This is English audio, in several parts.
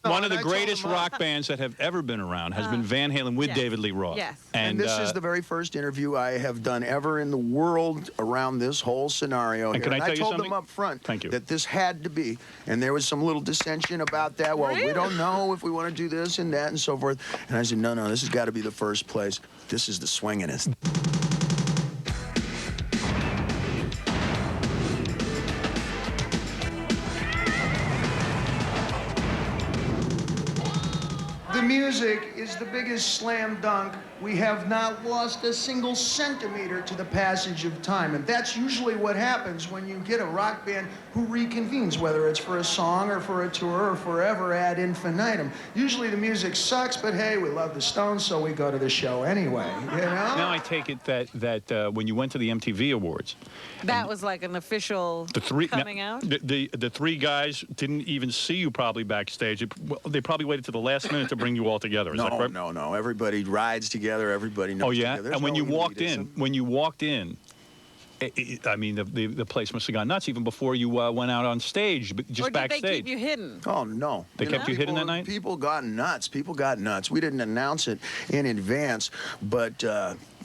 One of the greatest rock bands that have ever been around has been Van Halen with David Lee Roth. Yes. And this is the very first interview I have done ever in the world around this whole scenario here. And I told them up front that this had to be, and there was some little dissension about that. Well, we don't know if we want to do this and that and so forth. And I said, no, this has got to be the first place. This is the swingin'est. The music is the biggest slam dunk. We have not lost a single centimeter to the passage of time. And that's usually what happens when you get a rock band who reconvenes, whether it's for a song or for a tour or forever ad infinitum. Usually the music sucks, but hey, we love the Stones, so we go to the show anyway, you know? Now I take it that when you went to the MTV Awards... That was like an official coming out? The three guys didn't even see you probably backstage. They probably waited to the last minute to bring you all together. Is that correct? No. Everybody rides together. Everybody knows together. And when you walked in, I mean, the place must have gone nuts even before you went out on stage, just backstage. Or did they keep you hidden? Oh, no. They kept you hidden that night? People got nuts. We didn't announce it in advance, but...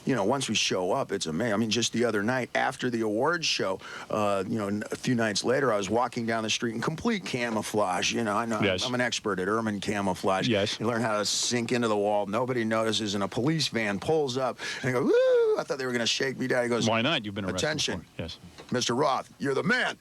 you know, once we show up, it's amazing. I mean, just the other night after the awards show, you know, a few nights later, I was walking down the street in complete camouflage. You know, I'm an expert at ermine camouflage. Yes. You learn how to sink into the wall. Nobody notices, and a police van pulls up, and I go, woo! I thought they were going to shake me down. He goes, why not? You've been arrested attention. before. Yes. Mr. Roth, you're the man.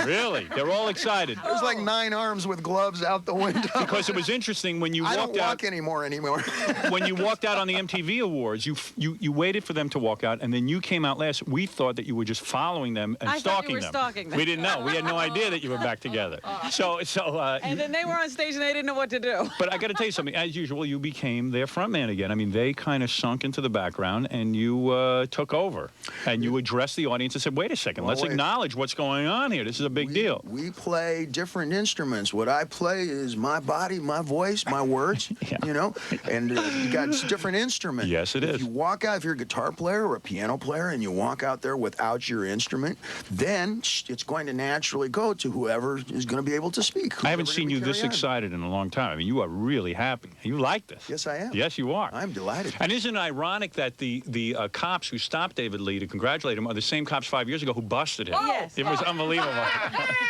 Really? They're all excited. There's like 9 arms with gloves out the window. Because it was interesting when you walked out. I don't walk anymore. When you walked out on the MTV Awards, you waited for them to walk out, and then you came out last. We thought that you were just following them and stalking them. Stalking them. We didn't know. We had no idea that you were back together. And then they were on stage and they didn't know what to do. But I got to tell you something. As usual, you became their frontman again. I mean, they kind of sunk into the background, and you took over. And you addressed the audience and said, wait a second, let's acknowledge what's going on here. This is a big deal. We play different instruments. What I play is my body, my voice, my words, you know, and you got different instruments. Yes, it is. If you walk out, if you're a guitar player or a piano player, and you walk out there without your instrument, then it's going to naturally go to whoever is going to be able to speak. I haven't seen you this excited in a long time. I mean, you are really happy. You like this. Yes, I am. Yes, you are. I'm delighted. And isn't it ironic that the cops who stopped David Lee to congratulate him are the same cops 5 years ago who busted him? Yes. It was unbelievable.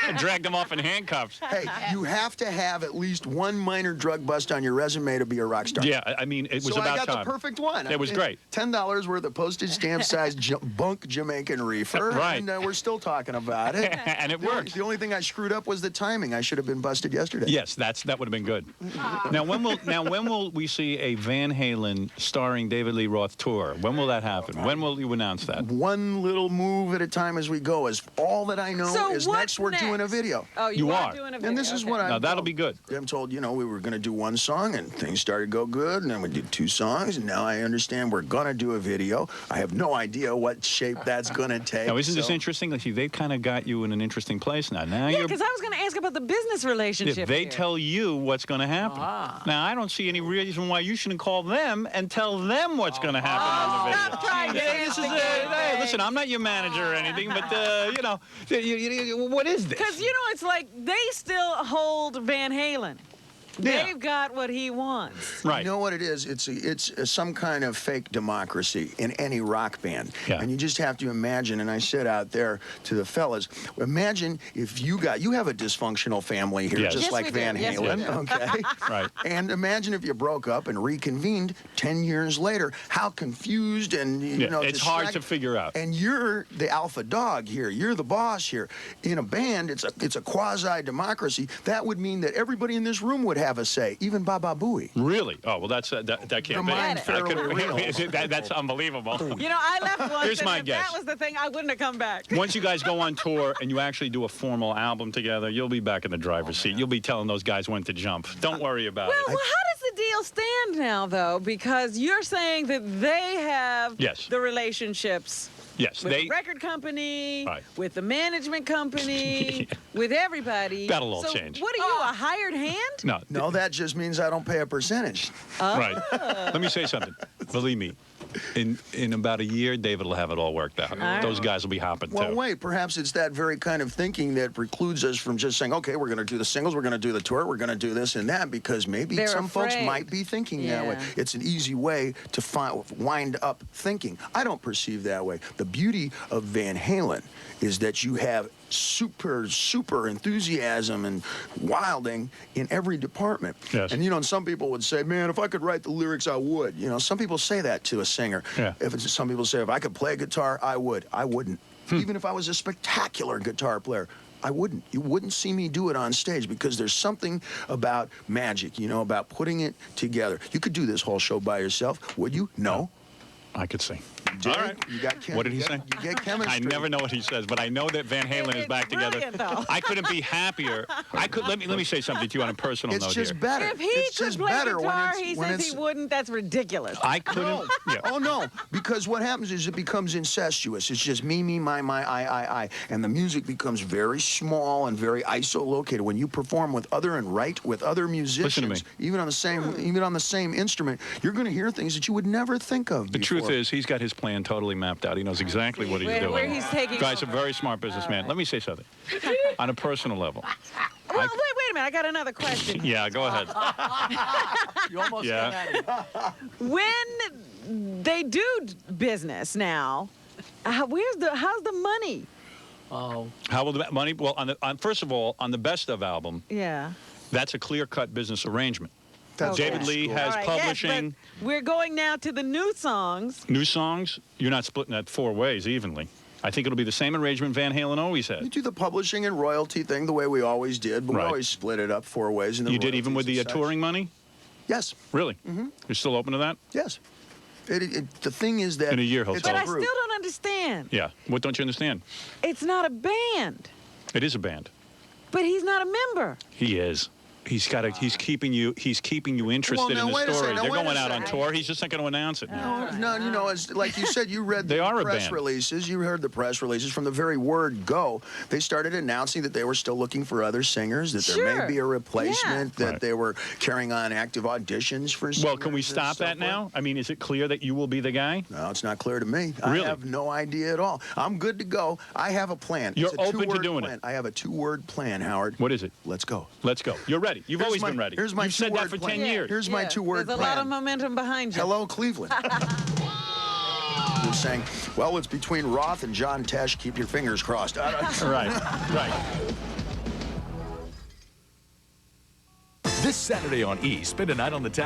And dragged him off in handcuffs. Hey, you have to have at least one minor drug bust on your resume to be a rock star. Yeah, I mean, it was about time. So I got the perfect one. It was great. $10 worth of postage stamp-sized bunk Jamaican reefer. Right. And we're still talking about it. And it worked. The only thing I screwed up was the timing. I should have been busted yesterday. Yes, that would have been good. Now, when will we see a Van Halen starring David Lee Roth tour? When will that happen? When will you announce that? One little move at a time as we go. Is all that I know is next we're doing a video. Oh, you are doing a video. And this is what I'm told. That'll be good. I'm told, you know, we were going to do one song, and things started to go good, and then we did 2 songs, and now I understand we're going to do a video. I have no idea what shape that's going to take. Now, isn't this interesting? Like, they've kind of got you in an interesting place now. Yeah, because I was going to ask about the business relationship. They tell you what's going to happen. Now, I don't see any reason why you shouldn't call them and tell them what's going to happen on the video. Stop trying to hey, listen, I'm not your manager or anything, but, you know, what is this? Because, you know, it's like they still hold Van Halen. They've got what he wants. Right. You know what it is? It's some kind of fake democracy in any rock band. Yeah. And you just have to imagine, and I said out there to the fellas, imagine if you have a dysfunctional family here, just like Van Halen, okay? Right. And imagine if you broke up and reconvened 10 years later, how confused and, you know, it's hard to figure out. And you're the alpha dog here. You're the boss here. In a band, it's a quasi-democracy. That would mean that everybody in this room would have a say, even Baba Booey. Really? Oh, well, that can't be. That's unbelievable. You know, I left once. Here's my guess. That was the thing. I wouldn't have come back. Once you guys go on tour and you actually do a formal album together, you'll be back in the driver's seat. You'll be telling those guys when to jump. Don't worry about it. Well, how does the deal stand now, though? Because you're saying that they have the relationships. Yes, with the record company, with the management company, with everybody. That'll all change. What are you, a hired hand? No, that just means I don't pay a percentage. Right. Let me say something. Believe me, in about a year, David will have it all worked out. Right. Those guys will be hopping Well, too. wait, perhaps it's that very kind of thinking that precludes us from just saying, okay, we're going to do the singles, we're going to do the tour, we're going to do this and that, because maybe They're some folks afraid. might be thinking that way. Yeah. It's an easy way to wind up thinking. I don't perceive that way. The beauty of Van Halen is that you have super enthusiasm and wilding in every department. Yes. And, you know, and some people would say, man, if I could write the lyrics, I would. You know, some people say that to a singer. Yeah. Some people say, if I could play guitar, I would. I wouldn't. Even if I was a spectacular guitar player, I wouldn't. You wouldn't see me do it on stage, because there's something about magic, you know, about putting it together. You could do this whole show by yourself, would you? No. I could see. All right. You got What did he say? You get chemistry. I never know what he says, but I know that Van Halen is back together. brilliant, though. I couldn't be happier. Let me say something to you on a personal It's note just here. better. If he It's could just play better guitar, when he when says he wouldn't. That's ridiculous. I couldn't. Yeah. Oh, no, because what happens is it becomes incestuous. It's just me, my, I. And the music becomes very small and very isolocated. When you perform with other and write with other musicians, me. even on the same instrument, you're going to hear things that you would never think of The before. truth is, he's got his plan totally mapped out. He knows exactly what he's doing. Where he's taking Guy's a over. very smart businessman. Let me say something. On a personal level. Well, wait a minute. I got another question. Yeah, go ahead. You almost Yeah. got at it. When they do business now, how's the money? Oh, How will the money? Well, first of all, on the Best Of album, Yeah. that's a clear-cut business arrangement. That's Okay. David Lee cool. has All right, publishing. Yes, but we're going now to the new songs. New songs, you're not splitting that 4 ways evenly. I think it'll be the same arrangement Van Halen always You had. do the publishing and royalty thing the way we always did, but Right. we always split it up 4 ways. And You did even with the touring money? Yes, Really? Mm-hmm. You're still open to that? yes. The thing is that In a year, he'll it's tell But us. I still group. don't understand. Yeah. What don't you understand? It's not a band, It is a band. but he's not a member. He is. He's keeping you interested now, in wait the a story. second, now, They're wait a going out on second. tour. He's just not going to announce it. No, you know, as like you said, you read They the are a press band. releases. You heard the press releases from the very word go. They started announcing that they were still looking for other singers, that there Sure. may be a replacement, that Right. they were carrying on active auditions for singers. Well, can we and stop so that forth. now? I mean, is it clear that you will be the guy? No, it's not clear to me. Really? I have no idea at all. I'm good to go. I have a plan. You're It's a open to two-word doing it. plan. I have a 2-word plan, Howard. What is it? Let's go. Let's go. You're ready. You've Here's always my- been ready. here's my You've said that two-word for plan. 10 years. Here's my 2-word There's plan. a lot of momentum behind you. Hello, Cleveland. You're saying, well, it's between Roth and John Tesh. Keep your fingers crossed. Right. This Saturday on E! Spend a night on the town.